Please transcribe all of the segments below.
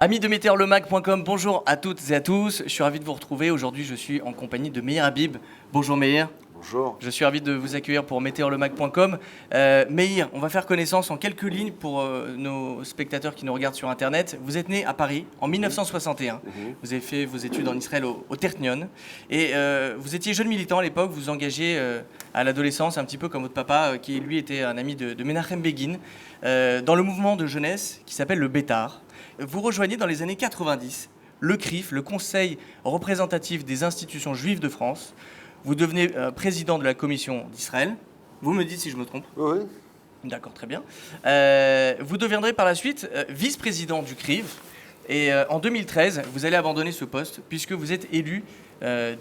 Amis de MeteorLeMag.com, bonjour à toutes et à tous. Je suis ravi de vous retrouver. Aujourd'hui, je suis en compagnie de Meir Habib. Bonjour Meir. Bonjour. Je suis ravi de vous accueillir pour MeteorLeMag.com. Meir, on va faire connaissance en quelques lignes pour nos spectateurs qui nous regardent sur Internet. Vous êtes né à Paris en 1961. Vous avez fait vos études en Israël au Tertnion. Et vous étiez jeune militant à l'époque. Vous vous engagez à l'adolescence, un petit peu comme votre papa, qui lui était un ami de Menachem Begin, dans le mouvement de jeunesse qui s'appelle le Bétar. Vous rejoignez dans les années 90 le CRIF, le Conseil représentatif des institutions juives de France. Vous devenez président de la commission d'Israël. Vous me dites si je me trompe. Oui. D'accord, très bien. Vous deviendrez par la suite vice-président du CRIF. Et en 2013, vous allez abandonner ce poste puisque vous êtes élu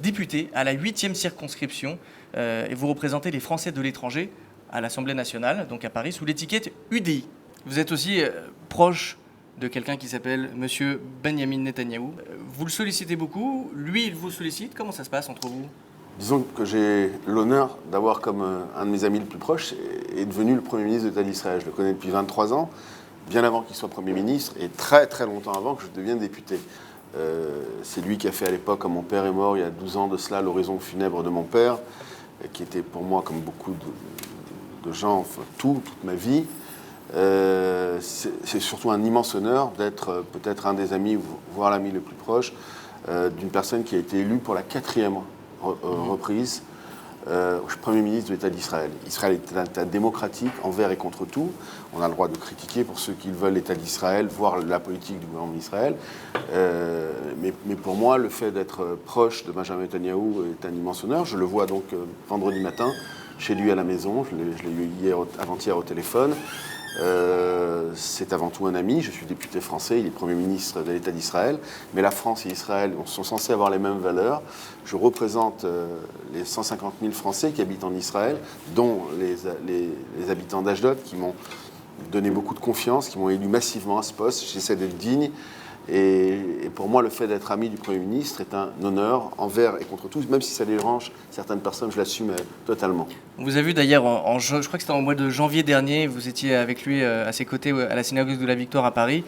député à la 8e circonscription et vous représentez les Français de l'étranger à l'Assemblée nationale, donc à Paris, sous l'étiquette UDI. Vous êtes aussi proche de quelqu'un qui s'appelle Monsieur Benjamin Netanyahou. Vous le sollicitez beaucoup, lui il vous sollicite. Comment ça se passe entre vous ? Disons que j'ai l'honneur d'avoir comme un de mes amis le plus proche est devenu le Premier ministre de l'État d'Israël. Je le connais depuis 23 ans, bien avant qu'il soit Premier ministre et très très longtemps avant que je devienne député. C'est lui qui a fait à l'époque, quand mon père est mort, il y a 12 ans de cela, l'horizon funèbre de mon père, qui était pour moi, comme beaucoup de gens, enfin, toute ma vie. C'est surtout un immense honneur d'être peut-être un des amis, voire l'ami le plus proche, d'une personne qui a été élue pour la 4e reprise Premier ministre de l'État d'Israël. Israël est un État démocratique envers et contre tout. On a le droit de critiquer pour ceux qui veulent l'État d'Israël, voire la politique du gouvernement d'Israël. Mais pour moi, le fait d'être proche de Benjamin Netanyahou est un immense honneur. Je le vois donc vendredi matin chez lui à la maison. Je l'ai eu avant-hier au téléphone. C'est avant tout un ami. Je suis député français, il est Premier ministre de l'État d'Israël. Mais la France et Israël sont censés avoir les mêmes valeurs. Je représente les 150 000 Français qui habitent en Israël, dont les habitants d'Ashdod, qui m'ont donné beaucoup de confiance, qui m'ont élu massivement à ce poste. J'essaie d'être digne. Et pour moi, le fait d'être ami du Premier ministre est un honneur envers et contre tous, même si ça dérange certaines personnes, je l'assume totalement. On vous a vu d'ailleurs, je crois que c'était en mois de janvier dernier, vous étiez avec lui à ses côtés à la synagogue de la Victoire à Paris.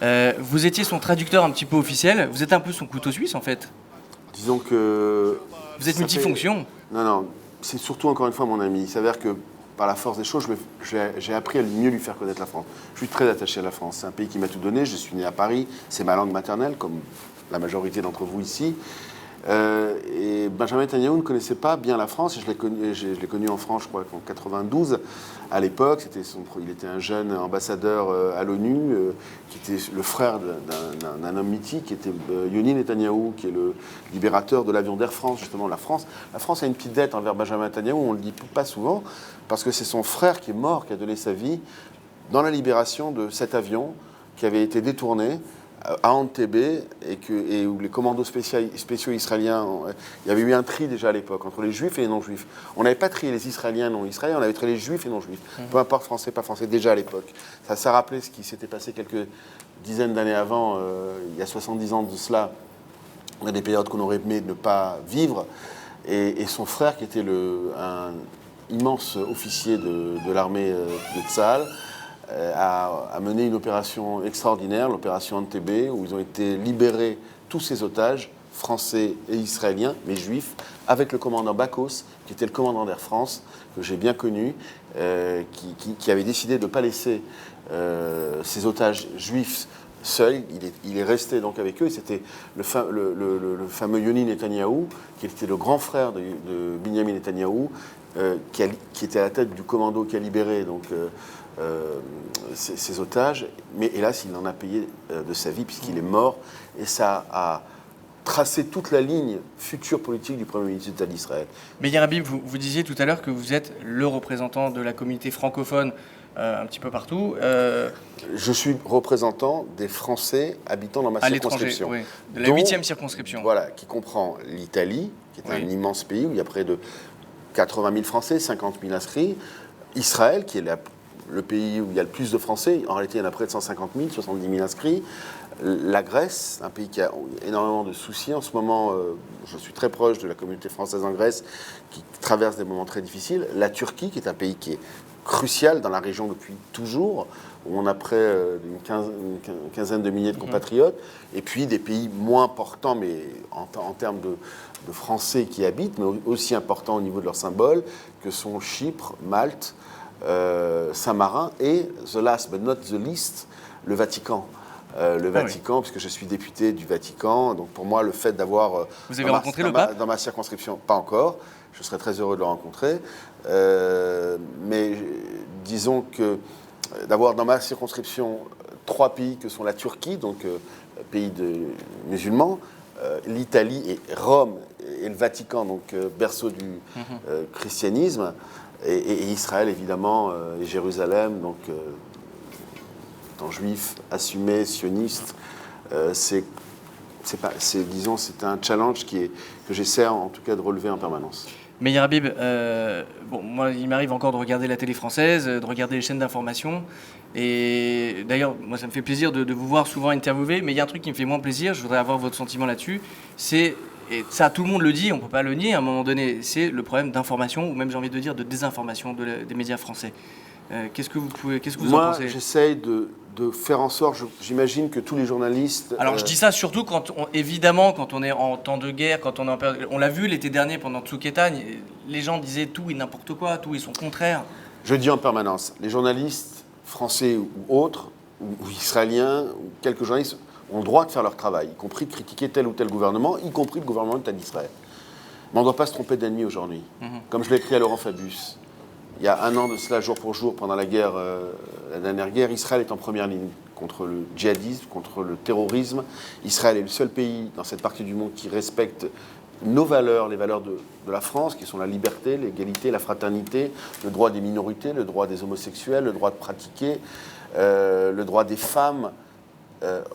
Vous étiez son traducteur un petit peu officiel, vous êtes un peu son couteau suisse en fait. Disons que... Vous êtes multifonction. Non, c'est surtout encore une fois mon ami. Il s'avère que par la force des choses, j'ai appris à mieux lui faire connaître la France. Je suis très attaché à la France. C'est un pays qui m'a tout donné. Je suis né à Paris. C'est ma langue maternelle, comme la majorité d'entre vous ici. Et Benjamin Netanyahou ne connaissait pas bien la France. Et je l'ai connu en France, je crois, en 92. À l'époque, il était un jeune ambassadeur à l'ONU, qui était le frère d'un homme mythique, qui était Yoni Netanyahou, qui est le libérateur de l'avion d'Air France, justement. La France a une petite dette envers Benjamin Netanyahou, on ne le dit pas souvent, parce que c'est son frère qui est mort, qui a donné sa vie dans la libération de cet avion qui avait été détourné à Entebbe et où les commandos spéciaux israéliens, il y avait eu un tri déjà à l'époque entre les juifs et les non-juifs. On n'avait pas trié les Israéliens et non-israéliens, on avait trié les juifs et non-juifs. Peu importe français, pas français, déjà à l'époque. Ça rappelait ce qui s'était passé quelques dizaines d'années avant, il y a 70 ans de cela. On a des périodes qu'on aurait aimé ne pas vivre. Et son frère, qui était un immense officier de l'armée de Tsahal, a mené une opération extraordinaire, l'opération Entebbe, où ils ont été libérés tous ces otages, français et israéliens, mais juifs, avec le commandant Bakos, qui était le commandant d'Air France, que j'ai bien connu, qui avait décidé de ne pas laisser ces otages juifs seuls. Il est resté donc avec eux, et c'était le fameux Yoni Netanyahou, qui était le grand frère de Binyamin Netanyahou, qui était à la tête du commando qui a libéré ces otages, mais hélas, il en a payé de sa vie puisqu'il est mort, et ça a tracé toute la ligne future politique du Premier ministre d'État d'Israël. Mais Meir Habib, vous disiez tout à l'heure que vous êtes le représentant de la communauté francophone un petit peu partout. Je suis représentant des Français habitant dans ma circonscription. Oui. De la 8e circonscription. Voilà, qui comprend l'Italie, qui est un immense pays où il y a près de 80 000 Français, 50 000 inscrits. Israël, qui est le pays où il y a le plus de Français, en réalité il y en a près de 150 000, 70 000 inscrits. La Grèce, un pays qui a énormément de soucis en ce moment, je suis très proche de la communauté française en Grèce, qui traverse des moments très difficiles. La Turquie, qui est un pays qui est crucial dans la région depuis toujours, où on a près une quinzaine de milliers de compatriotes, et puis des pays moins importants, mais en termes de Français qui y habitent, mais aussi importants au niveau de leurs symboles, que sont Chypre, Malte, Saint-Marin et, the last but not the least, le Vatican. Le Vatican, puisque je suis député du Vatican, donc pour moi, le fait d'avoir... Vous avez rencontré le pape ? Dans ma circonscription, pas encore, je serais très heureux de le rencontrer, mais disons que d'avoir dans ma circonscription 3 pays que sont la Turquie, donc pays musulmans, l'Italie et Rome et le Vatican, donc berceau du christianisme, et Israël évidemment, et Jérusalem, donc étant juif, assumé, sioniste, c'est un challenge que j'essaie en tout cas de relever en permanence. Meir Habib, moi, il m'arrive encore de regarder la télé française, de regarder les chaînes d'information. Et d'ailleurs, moi, ça me fait plaisir de vous voir souvent interviewer. Mais il y a un truc qui me fait moins plaisir, je voudrais avoir votre sentiment là-dessus. Et ça, tout le monde le dit, on ne peut pas le nier à un moment donné, c'est le problème d'information, ou même, j'ai envie de dire, de désinformation des médias français. Qu'est-ce que vous en pensez ? Moi, j'essaye de faire en sorte, j'imagine que tous les journalistes... Alors je dis ça surtout évidemment quand on est en temps de guerre, quand on est on l'a vu l'été dernier pendant Tsuketagne, les gens disaient tout et n'importe quoi, tout et son contraire. Je dis en permanence, les journalistes français ou autres, ou israéliens, ou quelques journalistes, ont le droit de faire leur travail, y compris de critiquer tel ou tel gouvernement, y compris le gouvernement d'État d'Israël. Mais on ne doit pas se tromper d'ennemi aujourd'hui. Comme je l'ai écrit à Laurent Fabius, il y a 1 an de cela, jour pour jour, pendant la dernière guerre, Israël est en première ligne contre le djihadisme, contre le terrorisme. Israël est le seul pays dans cette partie du monde qui respecte nos valeurs, les valeurs de la France, qui sont la liberté, l'égalité, la fraternité, le droit des minorités, le droit des homosexuels, le droit de pratiquer, le droit des femmes.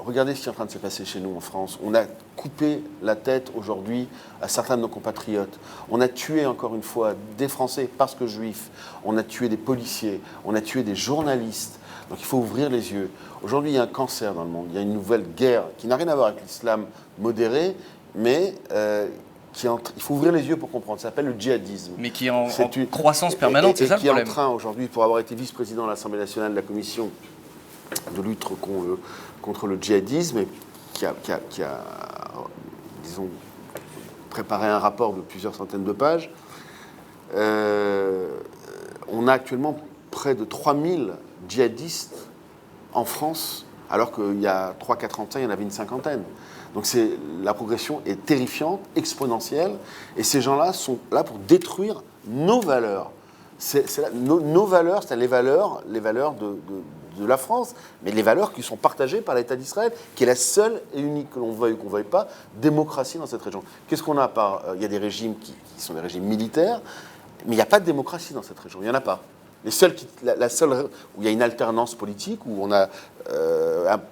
Regardez ce qui est en train de se passer chez nous en France. On a coupé la tête aujourd'hui à certains de nos compatriotes. On a tué encore une fois des Français parce que juifs. On a tué des policiers. On a tué des journalistes. Donc il faut ouvrir les yeux. Aujourd'hui, il y a un cancer dans le monde. Il y a une nouvelle guerre qui n'a rien à voir avec l'islam modéré, mais il faut ouvrir les yeux pour comprendre. Ça s'appelle le djihadisme. Mais qui est en croissance permanente, c'est ça le problème. Et qui est en train aujourd'hui, pour avoir été vice-président de l'Assemblée nationale de la commission de lutte contre le djihadisme, et qui a, disons, préparé un rapport de plusieurs centaines de pages. On a actuellement près de 3000 djihadistes en France, alors qu'il y a 3-4 ans, il y en avait une cinquantaine. Donc la progression est terrifiante, exponentielle, et ces gens-là sont là pour détruire nos valeurs. Nos valeurs, c'est les valeurs de la France, mais les valeurs qui sont partagées par l'État d'Israël, qui est la seule et unique, que l'on veuille ou qu'on ne veuille pas, démocratie dans cette région. Qu'est-ce qu'on a à part il y a des régimes qui sont des régimes militaires, mais il n'y a pas de démocratie dans cette région, il n'y en a pas. La seule où il y a une alternance politique, où on a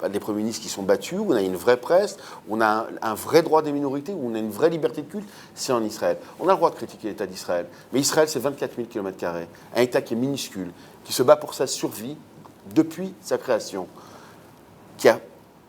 des premiers ministres qui sont battus, où on a une vraie presse, où on a un vrai droit des minorités, où on a une vraie liberté de culte, c'est en Israël. On a le droit de critiquer l'État d'Israël, mais Israël, c'est 24 000 km², un État qui est minuscule, qui se bat pour sa survie depuis sa création, qui a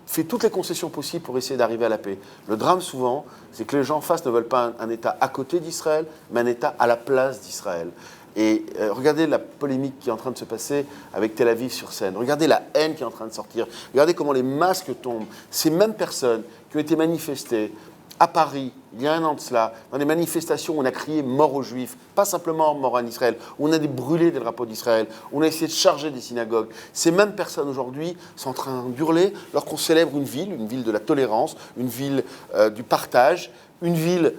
fait toutes les concessions possibles pour essayer d'arriver à la paix. Le drame, souvent, c'est que les gens en face ne veulent pas un État à côté d'Israël, mais un État à la place d'Israël. Et regardez la polémique qui est en train de se passer avec Tel Aviv sur Seine. Regardez la haine qui est en train de sortir. Regardez comment les masques tombent. Ces mêmes personnes qui ont été manifestées à Paris, il y a 1 an de cela, dans des manifestations où on a crié « mort aux Juifs », pas simplement « mort en Israël », où on a brûlé des drapeaux d'Israël, où on a essayé de charger des synagogues. Ces mêmes personnes aujourd'hui sont en train d'hurler lorsqu'on célèbre une ville de la tolérance, une ville du partage, une ville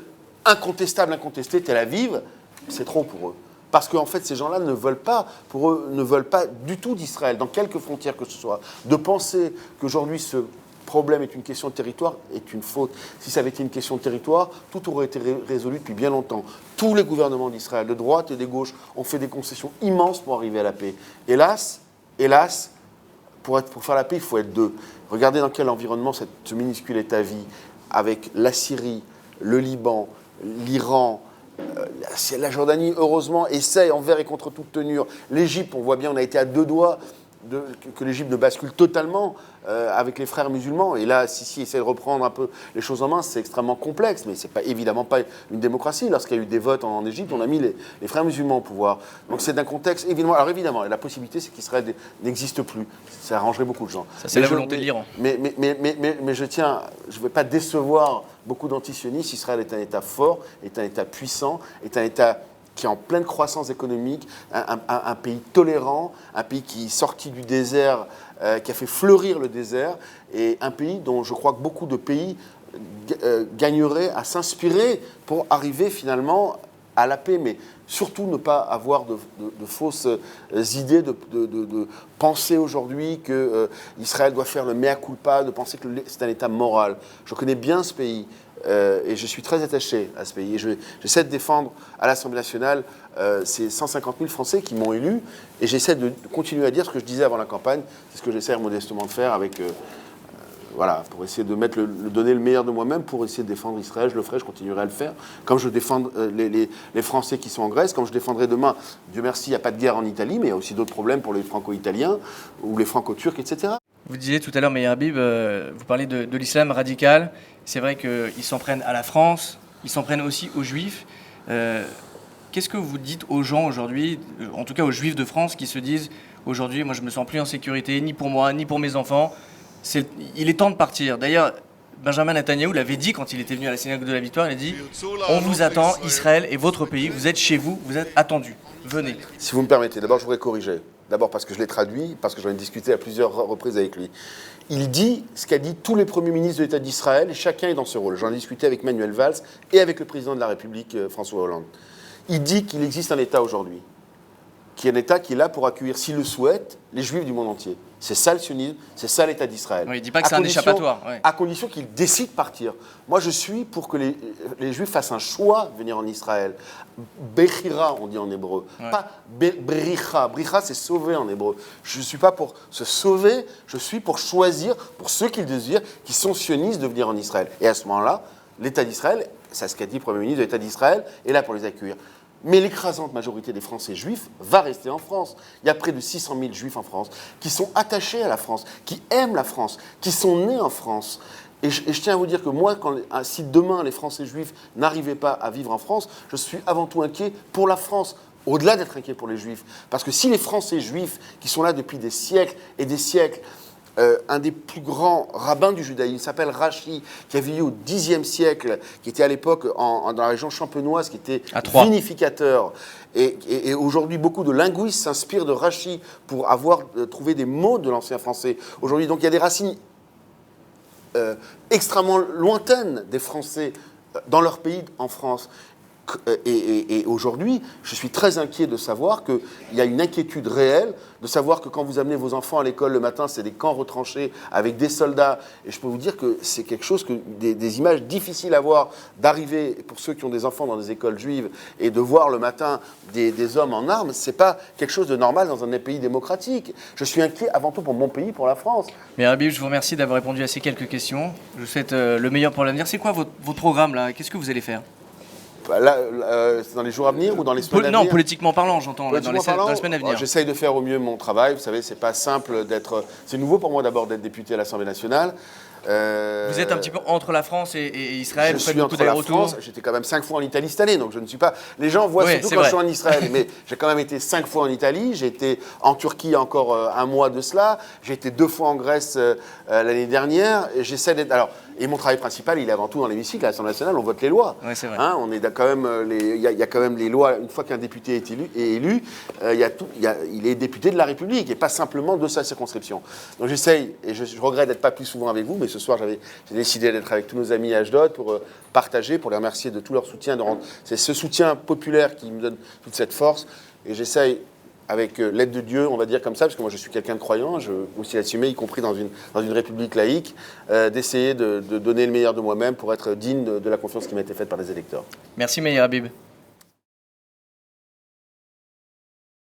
incontestable, incontestée, Tel Aviv. C'est trop pour eux. Parce qu'en fait, ces gens-là ne veulent pas du tout d'Israël, dans quelques frontières que ce soit. De penser qu'aujourd'hui, ce problème est une question de territoire est une faute. Si ça avait été une question de territoire, tout aurait été résolu depuis bien longtemps. Tous les gouvernements d'Israël, de droite et de gauche, ont fait des concessions immenses pour arriver à la paix. Hélas, pour faire la paix, il faut être deux. Regardez dans quel environnement ce minuscule État vit, avec la Syrie, le Liban, l'Iran. La Jordanie, heureusement, essaye envers et contre toute tenure. L'Égypte, on voit bien, on a été à 2 doigts que l'Égypte ne bascule totalement avec les frères musulmans. Et là, Sisi essaie de reprendre un peu les choses en main, c'est extrêmement complexe, mais c'est évidemment pas une démocratie. Lorsqu'il y a eu des votes en Égypte, on a mis les frères musulmans au pouvoir. Donc c'est d'un contexte, évidemment. Alors évidemment, la possibilité, c'est qu'Israël n'existe plus. Ça arrangerait beaucoup de gens. Ça, c'est la volonté de l'Iran. Mais je ne vais pas décevoir beaucoup d'antisionistes. Israël est un État fort, est un État puissant, est un État qui est en pleine croissance économique, un pays tolérant, un pays qui est sorti du désert, qui a fait fleurir le désert, et un pays dont je crois que beaucoup de pays gagneraient à s'inspirer pour arriver finalement à la paix, mais surtout ne pas avoir de fausses idées, de penser aujourd'hui qu'Israël doit faire le mea culpa, de penser que c'est un État moral. Je connais bien ce pays. Et je suis très attaché à ce pays. Et j'essaie de défendre à l'Assemblée nationale ces 150 000 Français qui m'ont élu. Et j'essaie de continuer à dire ce que je disais avant la campagne. C'est ce que j'essaie modestement de faire avec, voilà, pour essayer de donner le meilleur de moi-même, pour essayer de défendre Israël. Je le ferai, je continuerai à le faire. Comme je défends les Français qui sont en Grèce, comme je défendrai demain, Dieu merci, il n'y a pas de guerre en Italie, mais il y a aussi d'autres problèmes pour les Franco-Italiens ou les Franco-Turcs, etc. Vous disiez tout à l'heure, Meir Habib, vous parlez de l'islam radical. C'est vrai qu'ils s'en prennent à la France, ils s'en prennent aussi aux Juifs. Qu'est-ce que vous dites aux gens aujourd'hui, en tout cas aux Juifs de France, qui se disent aujourd'hui, moi je me sens plus en sécurité, ni pour moi, ni pour mes enfants. Il est temps de partir. D'ailleurs, Benjamin Netanyahou l'avait dit quand il était venu à la synagogue de la Victoire, il a dit « On vous attend, Israël est votre pays, vous êtes chez vous, vous êtes attendus, venez ». Si vous me permettez, d'abord je voudrais corriger. D'abord parce que je l'ai traduit, parce que j'en ai discuté à plusieurs reprises avec lui. Il dit ce qu'a dit tous les premiers ministres de l'État d'Israël, et chacun est dans ce rôle. J'en ai discuté avec Manuel Valls et avec le président de la République, François Hollande. Il dit qu'il existe un État aujourd'hui, qui est un État qui est là pour accueillir, s'il le souhaite, les Juifs du monde entier. C'est ça le sionisme, c'est ça l'État d'Israël. Oui, il ne dit pas que c'est un échappatoire. Ouais. À condition qu'ils décident de partir. Moi, je suis pour que les Juifs fassent un choix de venir en Israël. Bechira, on dit en hébreu. Ouais. Pas bricha. Bricha, c'est sauver en hébreu. Je ne suis pas pour se sauver, je suis pour choisir, pour ceux qui le désirent, qui sont sionistes, de venir en Israël. Et à ce moment-là, l'État d'Israël, c'est ce qu'a dit le Premier ministre de l'État d'Israël, est là pour les accueillir. Mais l'écrasante majorité des Français juifs va rester en France. Il y a près de 600 000 juifs en France qui sont attachés à la France, qui aiment la France, qui sont nés en France. Et je tiens à vous dire que moi, si demain les Français juifs n'arrivaient pas à vivre en France, je suis avant tout inquiet pour la France, au-delà d'être inquiet pour les juifs. Parce que si les Français juifs, qui sont là depuis des siècles et des siècles, un des plus grands rabbins du judaïsme, il s'appelle Rashi, qui a vécu au Xe siècle, qui était à l'époque dans la région champenoise, qui était vinificateur. Et aujourd'hui, beaucoup de linguistes s'inspirent de Rashi pour avoir trouvé des mots de l'ancien français. Aujourd'hui, donc, il y a des racines extrêmement lointaines des Français dans leur pays, en France. Et aujourd'hui, je suis très inquiet de savoir qu'il y a une inquiétude réelle, de savoir que quand vous amenez vos enfants à l'école le matin, c'est des camps retranchés avec des soldats. Et je peux vous dire que c'est quelque chose, des images difficiles à voir, d'arriver, pour ceux qui ont des enfants dans des écoles juives, et de voir le matin des hommes en armes, c'est pas quelque chose de normal dans un pays démocratique. Je suis inquiet avant tout pour mon pays, pour la France. Mais Habib, je vous remercie d'avoir répondu à ces quelques questions. Je vous souhaite le meilleur pour l'avenir. C'est quoi votre programme là? Qu'est-ce que vous allez faire? Là, c'est dans les jours à venir ou dans les semaines à venir? Non, politiquement parlant, j'entends, dans les semaines à venir. J'essaye de faire au mieux mon travail. Vous savez, c'est pas simple d'être... C'est nouveau pour moi d'abord d'être député à l'Assemblée nationale. Vous êtes un petit peu entre la France et Israël, vous faites beaucoup d'allers-retours. J'étais quand même 5 fois en Italie cette année, donc je ne suis pas... Les gens voient surtout quand je suis en Israël, mais j'ai quand même été 5 fois en Italie, j'ai été en Turquie encore un mois de cela, j'ai été 2 fois en Grèce l'année dernière, et j'essaie d'être... Alors, et mon travail principal, il est avant tout dans l'hémicycle, à l'Assemblée nationale, on vote les lois. Oui, c'est vrai. Hein, on est quand même... Il y a quand même les lois, une fois qu'un député est élu, il est député de la République, et pas simplement de sa circonscription. Donc j'essaye, et je regrette d'être pas plus souvent avec vous, mais ce soir, j'ai décidé d'être avec tous nos amis à Ashdod pour partager, pour les remercier de tout leur soutien. C'est ce soutien populaire qui me donne toute cette force. Et j'essaye, avec l'aide de Dieu, on va dire comme ça, parce que moi je suis quelqu'un de croyant, je veux aussi l'assumer, y compris dans une république laïque, d'essayer de donner le meilleur de moi-même pour être digne de la confiance qui m'a été faite par les électeurs. Merci Meir Habib.